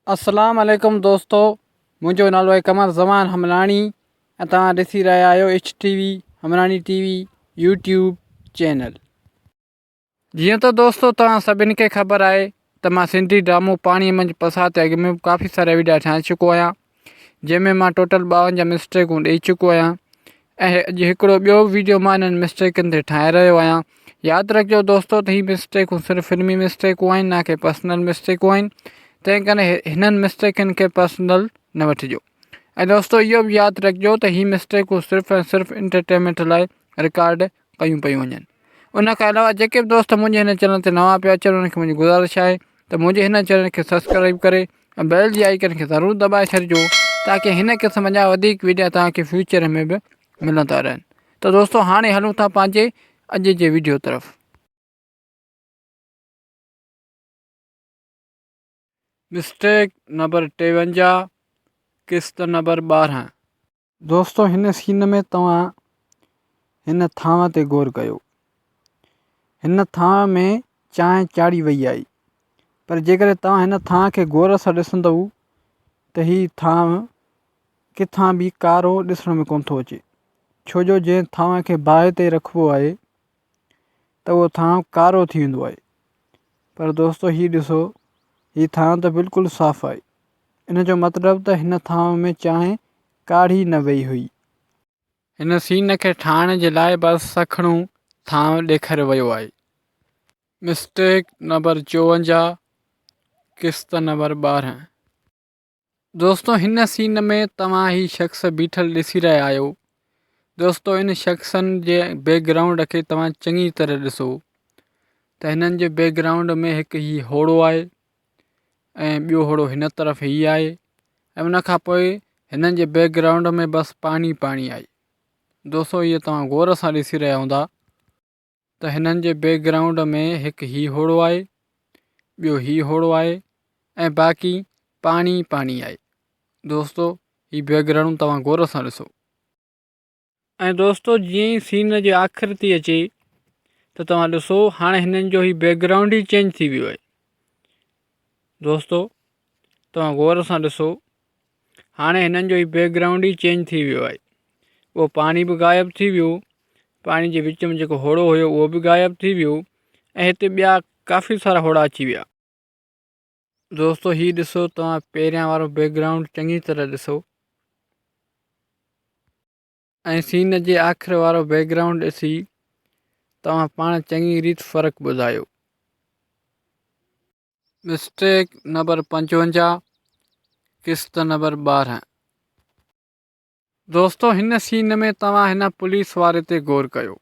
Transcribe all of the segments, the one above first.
अस्सलाम वालेकुम दोस्तों, मुंहिंजो नालो आहे कमर ज़मान हमलाणी ऐं तव्हां ॾिसी रहिया आहियो HTV हमलाणी TV यूट्यूब चैनल। जीअं त दोस्तों तव्हां सभिनी खे ख़बर आहे त मां सिंधी ड्रामो पाणीअ मंझि पसार ते अॻ में काफ़ी सारा वीडियो ठाहे चुको आहियां, जंहिंमें मां टोटल 52 मिस्टेकूं ॾेई चुको आहियां ऐं अॼु हिकिड़ो ॿियो वीडियो मां इन्हनि मिस्टेकनि ते ठाहे रहियो आहियां। यादि रखिजो दोस्तों त हीअ मिस्टेकूं सिर्फ़ु फिल्मी मिस्टेकूं आहिनि, न कि पर्सनल मिस्टेकूं आहिनि, तंहिं करे हिननि मिस्टेकनि खे पर्सनल न वठिजो। ऐं दोस्तों इहो बि यादि रखिजो त हीअ मिस्टेकूं सिर्फ़ु ऐं सिर्फ़ु इंटरटेनमेंट लाइ रिकॉर्ड कयूं पियूं वञनि। उन खां अलावा जेके बि दोस्त मुंहिंजे हिन चैनल ते नवां पिया अचनि उन्हनि खे मुंहिंजी गुज़ारिश आहे त मुंहिंजे हिन चैनल खे सब्सक्राइब करे ऐं बेल जी आइकन खे ज़रूरु दॿाए छॾिजो, ताकी हिन क़िस्म जा वधीक वीडियो तव्हांखे फ्यूचर में बि मिलंदा रहनि। त दोस्तों हाणे हलूं था पंहिंजे अॼु जे वीडियो तरफ़। मिस्टेक नंबर 53, किस्त नंबर 12। दोस्तों हिन सीन में तव्हां हिन थांव ते गौर कयो। हिन थांव में चांहि चाढ़ी वई आहे, पर जेकर तव्हां हिन थांव खे गौर सां ॾिसंदव त हीअ थांव किथां बि कारो ॾिसण में कोन थो अचे, छो जो जंहिं थांव खे बाहि ते रखिबो आहे त उहो थांव कारो थी वेंदो आहे। पर दोस्तों हीअ ॾिसो, हीअ थांव त बिल्कुलु साफ़ु आहे, इन जो मतिलबु त हिन थांव में चांहि काढ़ी न वई हुई। हिन सीन खे ठाहिण जे लाइ बसि सखणो थांव ॾेखारियो वियो आहे। मिस्टेक नंबर 54, किस्त नंबर 12। दोस्तों हिन सीन में तव्हां ही शख़्स बीठल ॾिसी रहिया आहियो। दोस्तों इन शख़्सनि जे बैकग्राउंड खे तव्हां चङी तरह ॾिसो त हिननि जे बैकग्राउंड में हिकु हीउ होड़ो आहे ऐं ॿियो होड़ो हिन तरफ़ हीउ आहे ऐं उन खां पोइ हिननि जे बैकग्राउंड में बसि पाणी पाणी आहे। दोस्तों इहे तव्हां गौर सां ॾिसी रहिया हूंदा त हिननि जे बैकग्राउंड में हिकु हीउ होड़ो आहे, ॿियो हीउ होड़ो आहे ऐं बाक़ी पाणी पाणी आहे। दोस्तों हीउ बैकग्राउंड तव्हां गौर सां ॾिसो। ऐं दोस्तों जीअं ई सीन जे आख़िर थी अचे त तव्हां ॾिसो हाणे हिननि जो हीउ बैकग्राउंड ई चेंज थी वियो आहे। दोस्तों तव्हां गौर सां ॾिसो, हाणे हिननि जो हीउ बैकग्राउंड ई चेंज थी वियो आहे। उहो पाणी बि ग़ाइबु थी वियो, पाणी जे विच में जेको होड़ो हुयो उहो बि ग़ाइबु थी वियो ऐं हिते ॿिया काफ़ी सारा होड़ा अची विया। दोस्तों हीउ ॾिसो, तव्हां पहिरियां वारो बैकग्राउंड चङी तरह ॾिसो ऐं सीन जे आख़िर वारो बैकग्राउंड ॾिसी तव्हां पाण चङी रीति फ़र्क़ु ॿुधायो। मिस्टेक नंबर 55, किस्त नंबर 12। दोस्तों हिन सीन में तव्हां हिन पुलिस वारे ते गौर कयो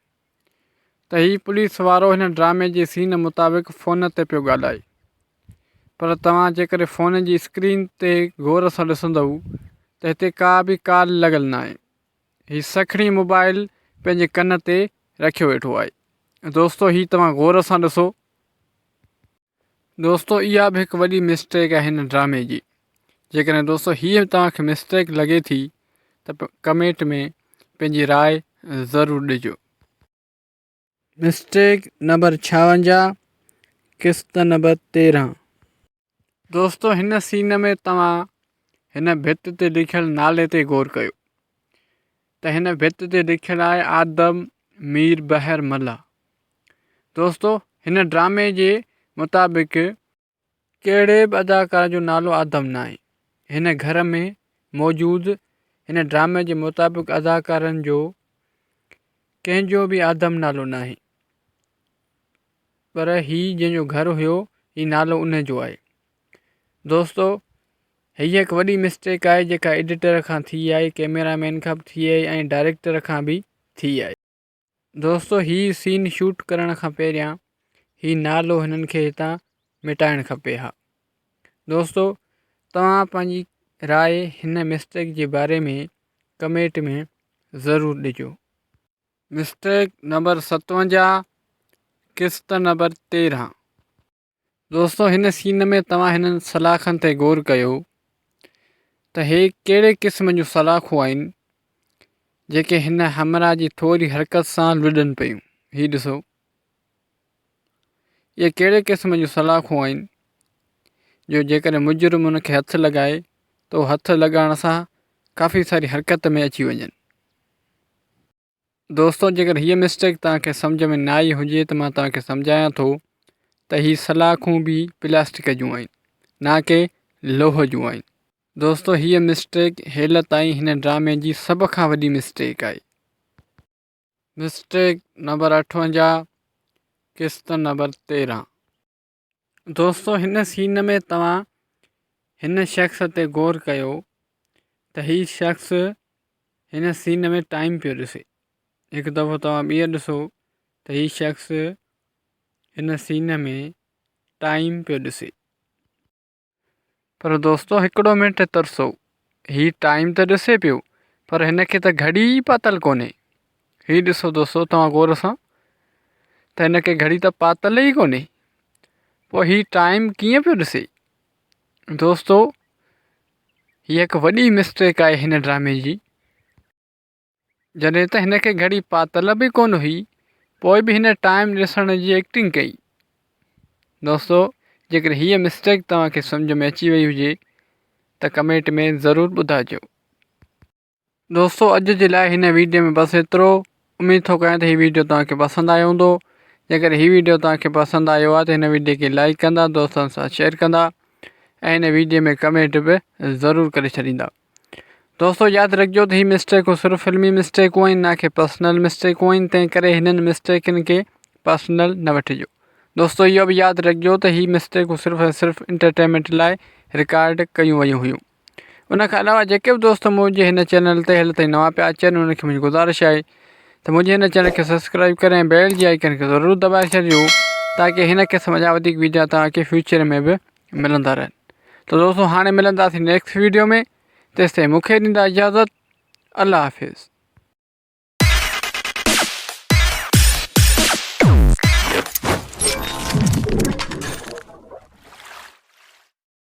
त हीउ पुलिस वारो हिन ड्रामे जे सीन मुताबिक़ फ़ोन ते पियो ॻाल्हाए, पर तव्हां जेकर फ़ोन जी स्क्रीन ते गौर सां ॾिसंदव त हिते का बि कॉल लॻल न आहे। हीउ सखणी मोबाइल पंहिंजे कन ते रखियो वेठो आहे। दोस्तों हीउ तव्हां गौर सां ॾिसो। दोस्तों इहा बि हिकु वॾी मिस्टेक आहे हिन ड्रामे जी। जेकॾहिं दोस्तों हीअ तव्हांखे मिस्टेक लॻे थी त कमेंट में पंहिंजी राय ज़रूरु ॾिजो। मिस्टेक नंबर 56, किस्त नंबर 13। दोस्तों हिन सीन में तव्हां हिन भित ते लिखियल नाले ते गौर कयो त हिन भित ते लिखियलु आहे आदम मीर बहर मल्ला। दोस्तों हिन ड्रामे जे मुताबिक़ कहिड़े बि अदाकार जो नालो आदम न आहे। हिन घर में मौजूदु हिन ड्रामे जे मुताबिक़ अदाकारनि जो कंहिंजो बि आदम नालो न आहे, पर हीउ जंहिंजो घरु हुयो हीउ नालो उन जो आहे। दोस्तों हीअ हिकु वॾी मिस्टेक आहे जेका एडिटर खां थी आहे, कैमरामैन खां बि थी आहे ऐं डायरेक्टर खां बि थी आहे। दोस्तों हीउ सीन शूट करण खां पहिरियां हीउ नालो हिननि खे हितां मिटाइणु खपे हा। दोस्तों तव्हां पंहिंजी राय हिन मिस्टेक जे बारे में कमेंट में ज़रूरु ॾिजो। मिस्टेक नंबर 57, किस्त नंबर 13। दोस्तों हिन सीन में तव्हां हिननि सलाखनि ते गौर कयो त हे कहिड़े क़िस्म जूं सलाखूं आहिनि जेके हिन हमरा जी थोरी हरकत सां लुॾनि पियूं। हीउ ॾिसो, इहे कहिड़े क़िस्म जूं सलाखूं आहिनि जो जेकर मुजरिम उनखे हथु लॻाए तो हथु लॻाइण सां काफ़ी सारी हरकत में अची वञनि। दोस्तों जेकर हीअ मिस्टेक तव्हांखे सम्झ में न आई हुजे त मां तव्हांखे सम्झायां थो त हीअ सलाखूं बि प्लास्टिक जूं आहिनि, ना के लोह जूं आहिनि। दोस्तों हीअ मिस्टेक हेल ताईं हिन ड्रामे जी सभ खां वॾी मिस्टेक आहे। मिस्टेक नंबर 58, किस्त नंबर 13। दोस्तों हिन सीन में तव्हां हिन शख़्स ते गौर कयो त हीउ शख़्स हिन सीन में टाइम पियो ॾिसे। हिकु दफ़ो तव्हां ॿीहर ॾिसो त हीउ शख़्स हिन सीन में टाइम पियो ॾिसे। पर दोस्तों हिकिड़ो मिंट तरसो, हीउ टाइम त ॾिसे पियो पर हिनखे त घड़ी ई पातल कोन्हे। हीउ ॾिसो दोस्तों तव्हां गौर सां त हिनखे घड़ी त पातल ई कोन्हे, पोइ हीउ टाइम कीअं पियो ॾिसे। दोस्तों हीअ हिकु वॾी मिस्टेक आहे हिन ड्रामे जी। जॾहिं त हिनखे घड़ी पातल बि कोन हुई पोइ बि हिन टाइम ॾिसण जी एक्टिंग कई। दोस्तों जेकर हीअ मिस्टेक तव्हांखे सम्झ में अची वई हुजे त कमेंट में ज़रूरु ॿुधाइजो। दोस्तों अॼु जे लाइ हिन वीडियो में बसि एतिरो। उमेदु थो कयां त हीउ वीडियो तव्हांखे पसंदि आयो हूंदो। जेकर हीउ वीडियो तव्हांखे पसंदि आयो आहे त हिन वीडियो खे लाइक कंदा, दोस्तनि सां शेयर कंदा ऐं हिन वीडियो में कमेंट बि ज़रूरु करे छॾींदा। दोस्तों यादि रखिजो त हीअ मिस्टेकूं सिर्फ़ु फिल्मी मिस्टेकूं आहिनि, ना कि पर्सनल मिस्टेकूं आहिनि, तंहिं करे हिननि मिस्टेकनि खे पर्सनल न वठिजो। दोस्तों इहो बि यादि रखिजो त हीअ मिस्टेकूं सिर्फ़ु ऐं सिर्फ़ु इंटरटेनमेंट लाइ रिकॉर्ड कयूं वयूं हुयूं। उन खां अलावा जेके बि दोस्त मुंहिंजे हिन चैनल ते हेल ताईं नवां पिया अचनि उनखे मुंहिंजी गुज़ारिश आहे त मुंहिंजे हिन चैनल खे सब्सक्राइब करे ऐं बेल जी आइकन खे ज़रूरु दॿाए छॾियो ताकी हिन क़िस्म जा वधीक वीडियो तव्हांखे फ्यूचर में बि मिलंदा रहनि। त दोस्तों हाणे मिलंदासीं नेक्स्ट वीडियो में, तेसिताईं मूंखे ॾींदा इजाज़त। अल्लाह हाफ़िज़।